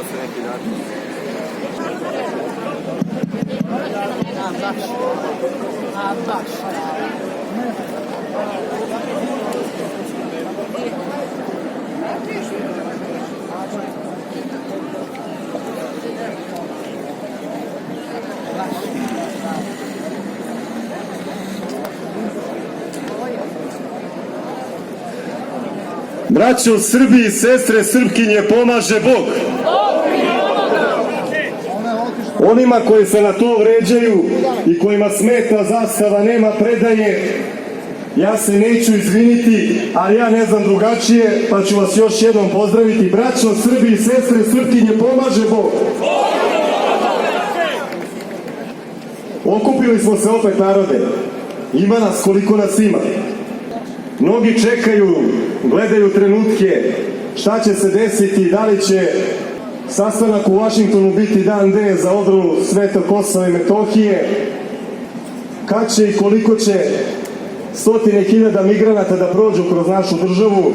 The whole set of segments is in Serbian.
da se neki način. Braćo Srbi i sestre Srpkinje, pomaže Bog. Onima koji se na to vređaju i kojima smeta zastava nema predaje, ja se neću izviniti, ali ja ne znam drugačije, pa ću vas još jednom pozdraviti. Braćo Srbi i sestre Srpkinje, pomaže Bog. Okupili smo se opet, narode. Ima nas koliko nas ima. Mnogi čekaju, gledaju trenutke, šta će se desiti, da li će sastanak u Vašingtonu biti dan D za odbranu sveta Kosova i Metohije, kad će i koliko će stotine hiljada migranata da prođu kroz našu državu,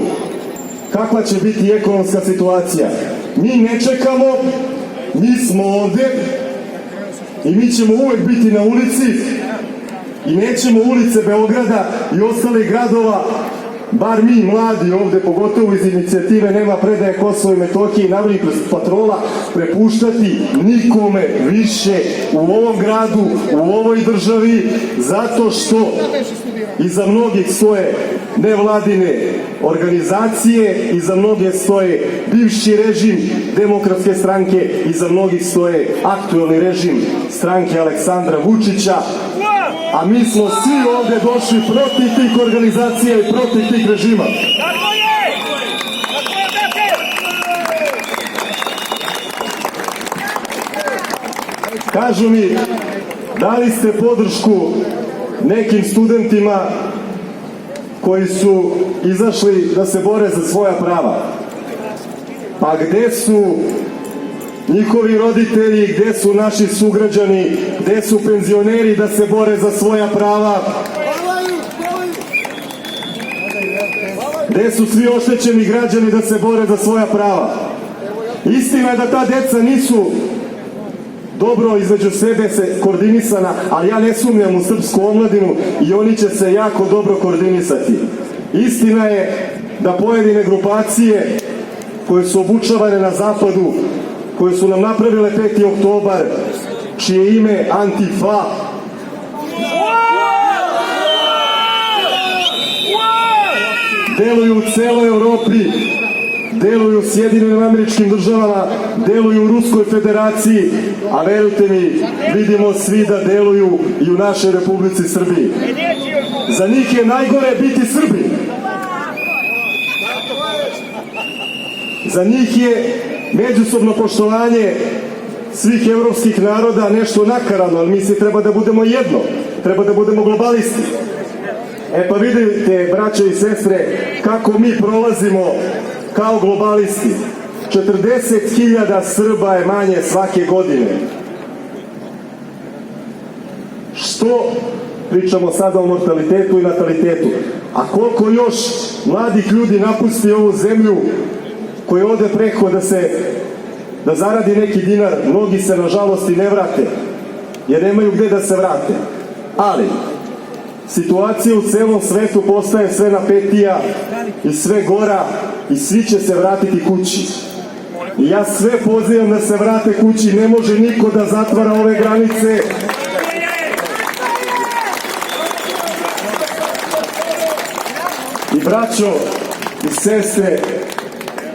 kakva će biti ekonomska situacija. Mi ne čekamo, mi smo ovde i mi ćemo uvek biti na ulici i nećemo ulice Beograda i ostalih gradova, bar mi mladi ovde, pogotovo iz inicijative Nema predaje Kosovo i Metohije i Narodnih patrola, prepuštati nikome više u ovom gradu, u ovoj državi, zato što iza mnogih stoje nevladine organizacije, iza mnoge stoje bivši režim Demokratske stranke, iza mnogih stoje aktuelni režim stranke Aleksandra Vučića, a mi smo svi ovde došli protiv tih organizacija i protiv tih režima. Kažu mi, dali ste podršku nekim studentima koji su izašli da se bore za svoja prava. Pa gde su njihovi roditelji, gde su naši sugrađani, gde su penzioneri da se bore za svoja prava? Gde su svi oštećeni građani da se bore za svoja prava? Istina je da ta deca nisu dobro između sebe se koordinisana, ali ja ne sumnjam u srpsku omladinu i oni će se jako dobro koordinisati. Istina je da pojedine grupacije koje su obučavane na zapadu, koje su nam napravile 5. oktobar, čije ime Antifa, deluju u celoj Evropi, deluju u Sjedinjenim Američkim Državama, deluju u Ruskoj Federaciji, a verujte mi, vidimo svi da deluju i u našoj Republici Srbiji. Za njih je najgore biti Srbi. Za njih je međusobno poštovanje svih evropskih naroda nešto nakaradno, ali mi se treba da budemo jedno, treba da budemo globalisti. E pa vidite, braćo i sestre, kako mi prolazimo kao globalisti. 40.000 Srba je manje svake godine. Što pričamo sada o mortalitetu i natalitetu? A koliko još mladih ljudi napusti ovu zemlju koji ode preko da zaradi neki dinar, mnogi se nažalost i ne vrate, jer nemaju gde da se vrate. Ali situacija u celom svetu postaje sve napetija i sve gora i svi će se vratiti kući. I ja sve pozivam da se vrate kući, ne može niko da zatvara ove granice. I braćo i sestre,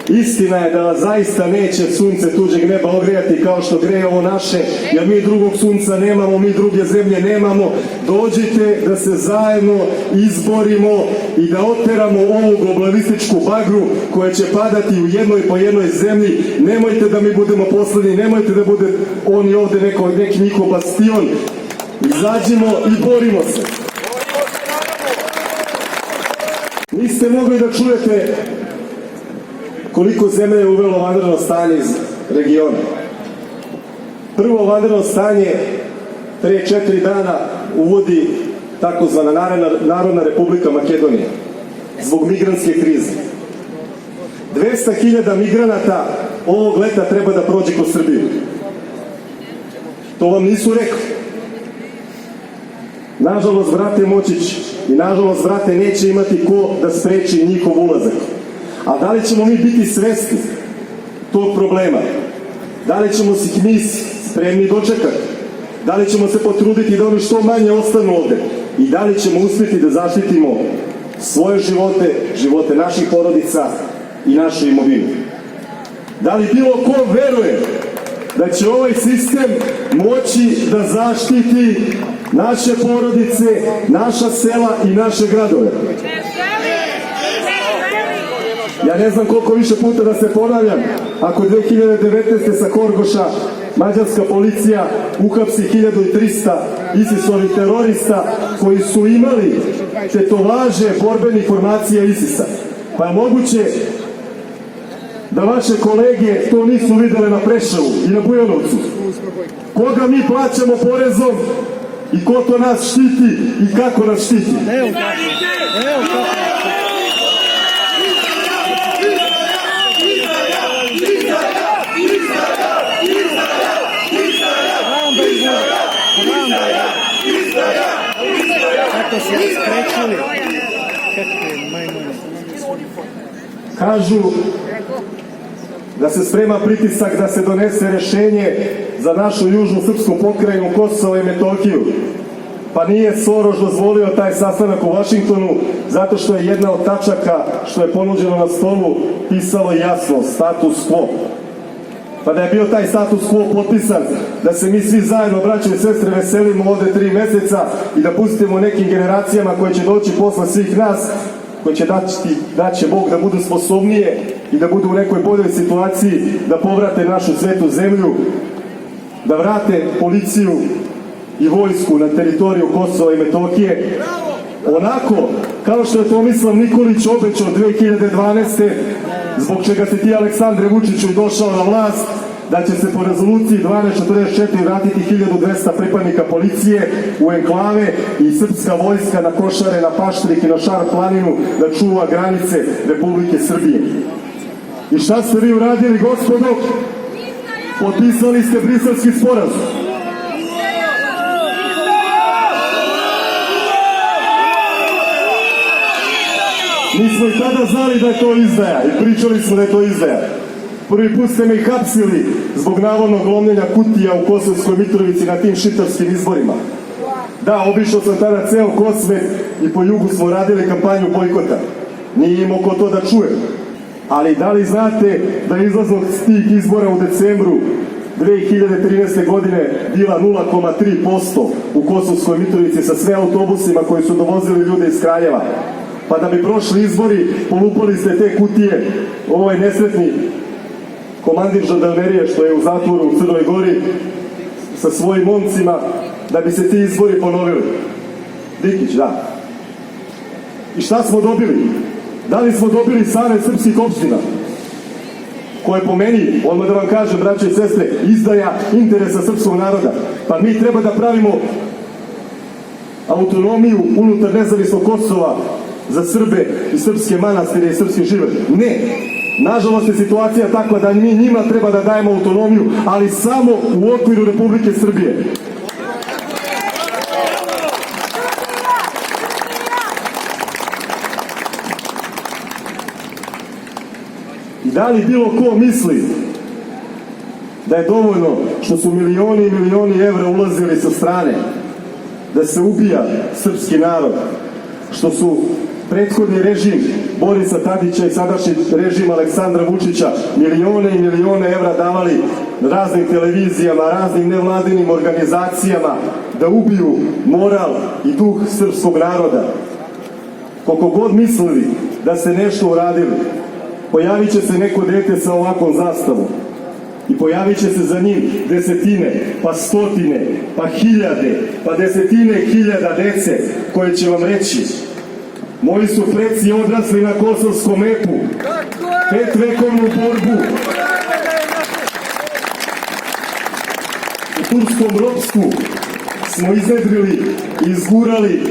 istina je da zaista neće sunce tuđeg neba ogrijati kao što greje ovo naše, jer mi drugog sunca nemamo, mi druge zemlje nemamo. Dođite da se zajedno izborimo i da oteramo ovu globalističku bagru koja će padati u jednoj po jednoj zemlji. Nemojte da mi budemo poslednji, nemojte da bude oni ovde neki njihov bastion. Izađimo i borimo se. Niste mogli da čujete koliko zemlje je uvelo vanredno stanje iz regiona. Prvo vanredno stanje pre 4 dana uvodi takozvana Narodna Republika Makedonija zbog migrantske krize. 200.000 migranata ovog leta treba da prođe kroz Srbiju. To vam nisu rekli. Nažalost, brate Močić, i nažalost, brate, neće imati ko da spreči njihov ulazak. A da li ćemo mi biti svesni tog problema? Da li ćemo se mi spremni dočekati? Da li ćemo se potruditi da oni što manje ostanu ovde? I da li ćemo uspjeti da zaštitimo svoje živote, živote naših porodica i našu imovinu? Da li bilo ko veruje da će ovaj sistem moći da zaštiti naše porodice, naša sela i naše gradove? Ja ne znam koliko više puta da se ponavljam, ako 2019. sa Horgoša mađarska policija uhapsi 1300 ISIS-ovih terorista koji su imali tetovaže borbenih formacija ISIS-a. Pa je moguće da vaše kolege to nisu videle na Preševu i na Bujanovcu? Koga mi plaćamo porezom i ko to nas štiti i kako nas štiti? Kažu da se sprema pritisak da se donese rešenje za našu južnu srpsku pokrajinu Kosovo i Metohiju. Pa nije Soroš dozvolio taj sastanak u Vašingtonu zato što je jedna od tačaka što je ponuđeno na stolu pisalo jasno status quo. Pa da je bio taj status quo potpisan, da se mi svi zajedno, braćo i sestre, veselimo ovde 3 meseca i da pustimo nekim generacijama koje će doći posle svih nas, koje će daće Bog da budu sposobnije i da budu u nekoj boljoj situaciji, da povrate našu svetu zemlju, da vrate policiju i vojsku na teritoriju Kosova i Metohije, onako kao što je Tomislav Nikolić obećao 2012. zbog čega se ti, Aleksandre Vučiću, došao na vlast, da će se po rezoluciji 1244 vratiti 1200 pripadnika policije u enklave i srpska vojska na Košare, na Paštrik i na Šar planinu da čuva granice Republike Srbije. I šta ste vi uradili, gospodo? Potpisali ste Briselski sporazum. Mi smo i tada znali da je to izdaja i pričali smo da je to izdaja. Prvi put ste me i hapsili zbog navodnog lomljenja kutija u Kosovskoj Mitrovici na tim šiptarskim izborima. Da, obišao sam tada ceo Kosmet i po jugu smo radili kampanju bojkota. Nije imao ko to da čuje. Ali da li znate da je izlaznost tih izbora u decembru 2013. godine bila 0,3% u Kosovskoj Mitrovici sa sve autobusima koji su dovozili ljude iz Kraljeva? Pa da bi prošli izbori, polupali ste te kutije, ovaj nesretni komandir žandarmerije što je u zatvoru u Crnoj Gori sa svojim momcima, da bi se ti izbori ponovili. Dikić, da. I šta smo dobili? Da li smo dobili Savet srpskih opština? Koje po meni, odmah da vam kažem, braće i sestre, izdaja interesa srpskog naroda. Pa mi treba da pravimo autonomiju unutar nezavisnog Kosova za Srbe i srpske manastire i srpski život. Ne. Nažalost je situacija takva da mi njima treba da dajemo autonomiju, ali samo u okviru Republike Srbije. I da li bilo ko misli da je dovoljno što su milioni i milioni evra ulazili sa strane da se ubija srpski narod, što su prethodni režim Borisa Tadića i sadašnji režim Aleksandra Vučića milione i milione evra davali raznim televizijama, raznim nevladinim organizacijama da ubiju moral i duh srpskog naroda. Koliko god mislili da ste nešto uradili, pojavit će se neko dete sa ovakvom zastavom i pojavit će se za njim desetine, pa stotine, pa hiljade, pa desetine hiljada dece koje će vam reći: moji su preci odrasli na kosovskom epu, 5-vekovnu borbu, u turskom ropstvu smo iznedrili, izgurali,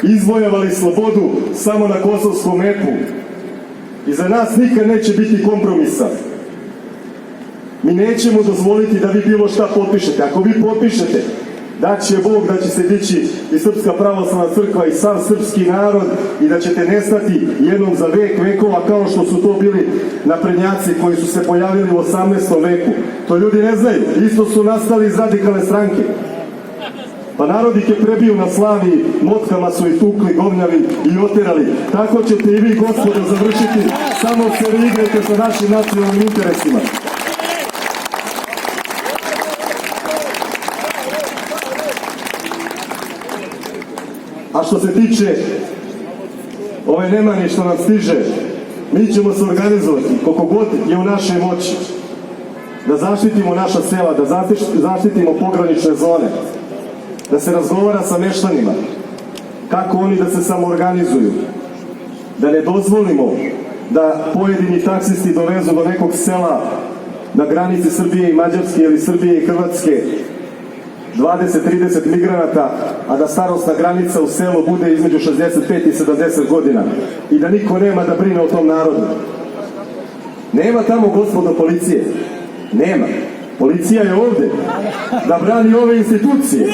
izvojevali slobodu samo na kosovskom epu. I za nas nikad neće biti kompromisa. Mi nećemo dozvoliti da vi bilo šta potpišete. Ako vi potpišete, da će Bog da će se dići i Srpska pravoslavna crkva i sav srpski narod i da ćete nestati jednom za vek vekova kao što su to bili naprednjaci koji su se pojavili u 18. veku. To ljudi ne znaju. Isto su nastali iz radikalne stranke. Pa narod ih je prebio na slavi, motkama su ih tukli, govnjali i oterali. Tako ćete i vi, gospodo, završiti. Samo se vi igrajte sa našim nacionalnim interesima. A što se tiče ove nemani što nam stiže, mi ćemo se organizovati koliko god je u našoj moći da zaštitimo naša sela, da zaštitimo pogranične zone, da se razgovara sa meštanima kako oni da se samoorganizuju, da ne dozvolimo da pojedini taksisti dovezu do nekog sela na granici Srbije i Mađarske ili Srbije i Hrvatske 20-30 migranata, a da starosna granica u selu bude između 65 i 70 godina i da niko nema da brine o tom narodu. Nema tamo, gospodo, policije. Nema. Policija je ovde da brani ove institucije.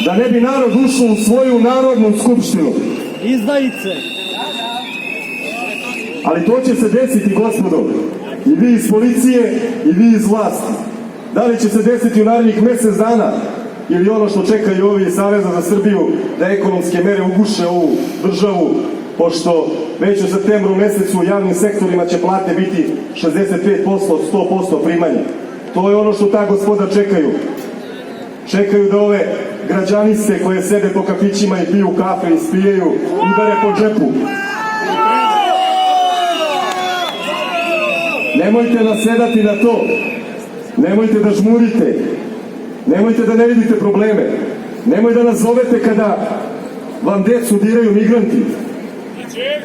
Da ne bi narod ušao u svoju narodnu skupštinu. Izdajice. Ali to će se desiti, gospodo, i vi iz policije i vi iz vlasti. Da li će se desiti u narednih mesec dana ili ono što čekaju ovi iz Saveza za Srbiju, da ekonomske mere uguše ovu državu, pošto već u septembru mesecu u javnim sektorima će plate biti 65% od 100% primanja. To je ono što ta gospoda čekaju. Čekaju da ove građaniste koje sede po kafićima i piju kafe i spijaju udare po džepu. Nemojte nasedati na to. Nemojte da žmurite. Nemojte da ne vidite probleme. Nemoj da nas zovete kada vam decu diraju migranti.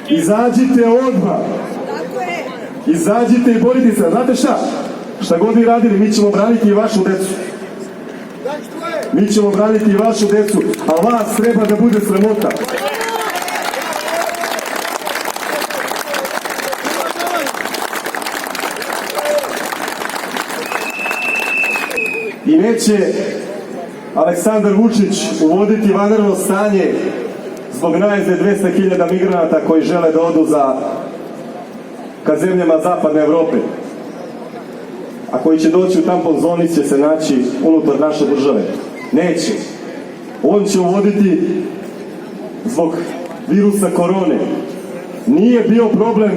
Izađite odmah. Izađite i borite se. Znate šta? Šta god vi radili, mi ćemo braniti i vašu decu. Mi ćemo braniti i vašu decu, a vas treba da bude sramota. I neće Aleksandar Vučić uvoditi vanredno stanje zbog najezde 200.000 migranata koji žele da odu ka zemljama zapadne Evrope, a koji će doći u tampon zoni će se naći unutar naše države. Neće. On će uvoditi zbog virusa korone. Nije bio problem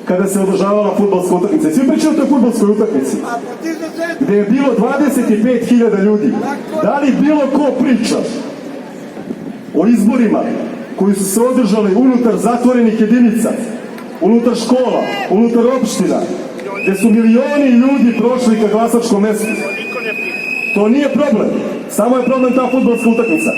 kada se održavala fudbalska utakmica. Svi pričaju o toj fudbalskoj utakmici gde je bilo 25.000 ljudi. Da li bilo ko priča o izborima koji su se održali unutar zatvorenih jedinica, unutar škola, unutar opština, gde su milioni ljudi prošli ka glasačkom mestu? To nije problem. Samo je problem ta fudbalska utakmica.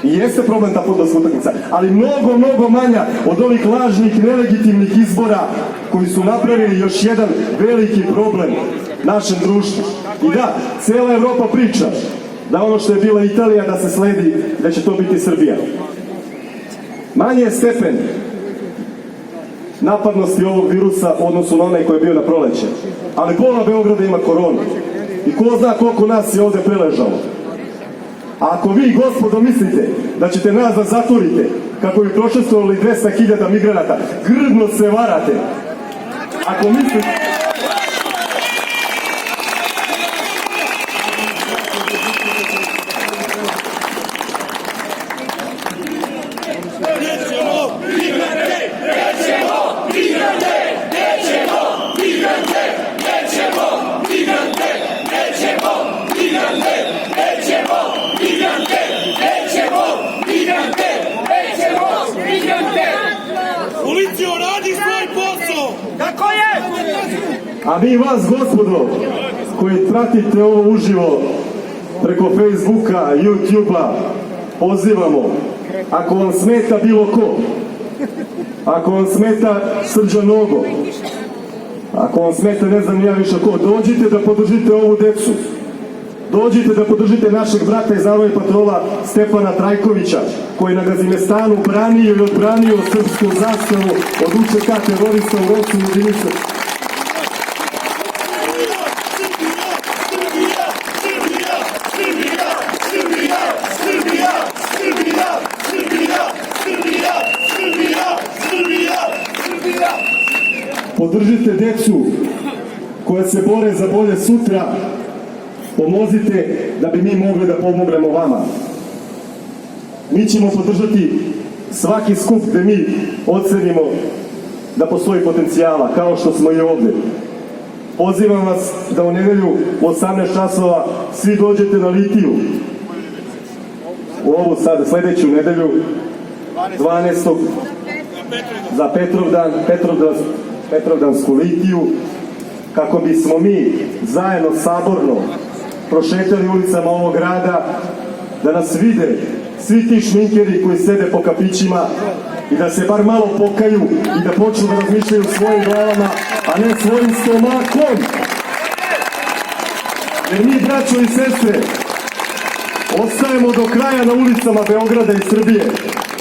I jeste problem ta fudbalska utakmica, ali mnogo, mnogo manja od ovih lažnih, nelegitimnih izbora koji su napravili još jedan veliki problem našem društvu. I da, cela Evropa priča da ono što je bila Italija da se sledi, da će to biti Srbija. Manje je stepen napadnosti ovog virusa u odnosu na onaj koji je bio na proleće. Ali pola Beograda ima koronu. I ko zna koliko nas je ovde preležalo. A ako vi, gospodo, mislite da ćete nas da zatvorite kako bi prošestovali 200.000 migranata, grdno se varate. Ako mislite... Policija radi svoj posao! Kako je? A mi vas, gospodo, koji pratite ovo uživo preko Facebooka, YouTubea, pozivamo, ako vam smeta bilo ko, ako vam smeta Srđan Nogo, ako vam smeta ne znam ja više ko, dođite da podržite ovu decu. Dođite da podržite našeg brata iz Narodne patrola Stefana Trajkovića, koji na Gazimestanu branio i odbranio srpsku zastavu od UČK terorista u Rosu jedinice. Podržite decu koja se bore za bolje sutra. Pomozite da bi mi mogli da pomognemo vama. Mi ćemo podržati svaki skup gde mi ocenimo da postoji potencijala, kao što smo i ovde. Pozivam vas da u nedelju u 18 časova svi dođete na Litiju. U ovu sad sledeću nedelju 12. za Petrovdansku Litiju, kako bismo mi zajedno saborno prošetali ulicama ovog grada, da nas vide svi ti šminkeri koji sede po kafićima i da se bar malo pokaju i da počnu da razmišljaju svojim glavama, a ne svojim stomakom. Jer mi, braćo i sestre, ostajemo do kraja na ulicama Beograda i Srbije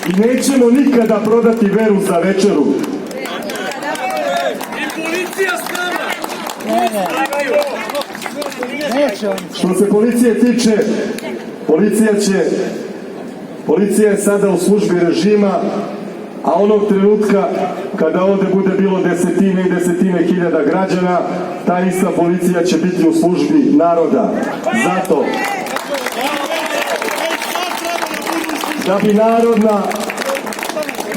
i nećemo nikada prodati veru za večeru. Što se policije tiče, policija je sada u službi režima, a onog trenutka kada ovde bude bilo desetine i desetine hiljada građana, ta ista policija će biti u službi naroda. Zato,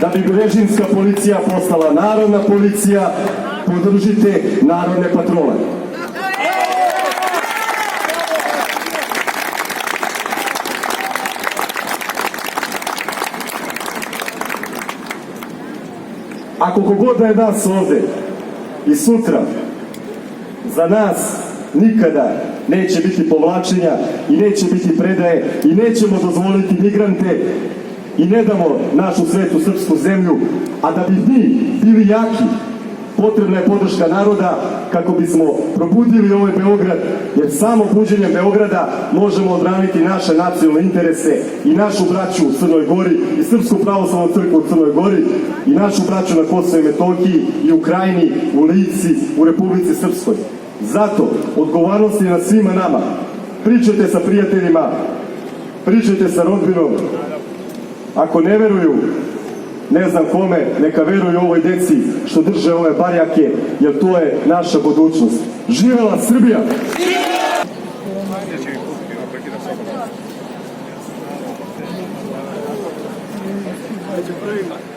da bi režimska policija postala narodna policija, podržite narodne patrole. Ako kogod da je nas ovde i sutra, za nas nikada neće biti povlačenja i neće biti predaje i nećemo dozvoliti migrante i ne damo našu svetu srpsku zemlju, a da bi mi bili jaki, potrebna je podrška naroda kako bismo probudili ovaj Beograd, jer samo buđenjem Beograda možemo odbraniti naše nacionalne interese i našu braću u Crnoj Gori i Srpsku pravoslavnu crkvu u Crnoj Gori i našu braću na Kosovu i Metohiji i u Krajini, u Lici, u Republici Srpskoj. Zato odgovornost je na svima nama. Pričajte sa prijateljima, pričajte sa rodbinom. Ako ne veruju, ne znam kome, neka veruju ovoj deci što drže ove barjake, jer to je naša budućnost. Živela Srbija! Među prvima.